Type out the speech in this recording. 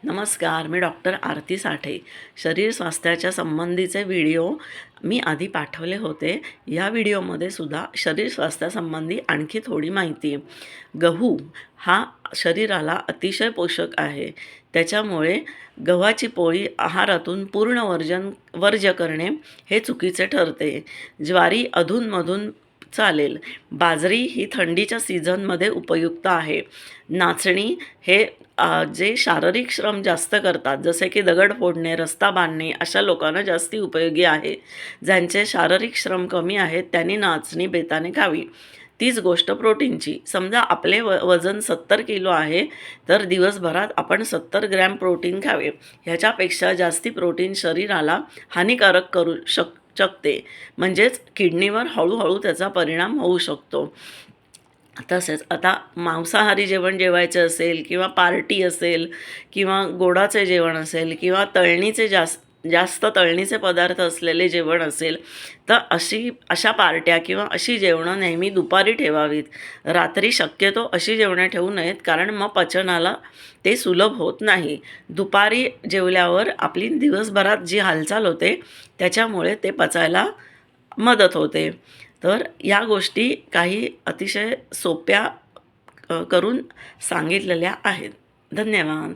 नमस्कार, मी डॉक्टर आरती साठे. शरीर स्वास्थ्याच्या संबंधीचे व्हिडिओ मी आधी पाठवले होते. या व्हिडिओमध्ये सुद्धा शरीर स्वास्थ्यासंबंधी आणखी थोडी माहिती. गहू हा शरीराला अतिशय पोषक आहे. त्याच्यामुळे गव्हाची पोळी आहारातून पूर्ण वर्ज्य करणे हे चुकीचे ठरते. ज्वारी अधूनमधून चालेल. बाजरी ही थंडीच्या सीझनमध्ये उपयुक्त आहे. नाचणी हे जे शारीरिक श्रम जास्त करतात, जसे की दगड फोडणे, रस्ता बांधणे, अशा लोकांना जास्ती उपयोगी आहे. ज्यांचे शारीरिक श्रम कमी आहेत त्यांनी नाचणी बेताने खावी. तीच गोष्ट प्रोटीनची. समजा आपले वजन 70 किलो आहे, तर दिवसभरात आपण 70 ग्रॅम प्रोटीन खावे. ह्याच्यापेक्षा जास्ती प्रोटीन शरीराला हानिकारक करू शकते. म्हणजेच किडनीवर हळूहळू त्याचा परिणाम होऊ शकतो. तसेच आता मांसाहारी जेवण जेवायचं असेल किंवा पार्टी असेल किंवा गोडाचे जेवण असेल किंवा जास्त तळणीचे पदार्थ असलेले जेवण असेल, तर अशा पार्ट्या किंवा अशी जेवणं नेहमी दुपारी ठेवावीत. रात्री शक्यतो अशी जेवणं ठेवू नयेत, कारण मग पचनाला ते सुलभ होत नाही. दुपारी जेवल्यावर आपली दिवसभरात जी हालचाल होते त्याच्यामुळे ते पचायला मदत होते. तर या गोष्टी काही अतिशय सोप्या करून सांगितलेल्या आहेत. धन्यवाद.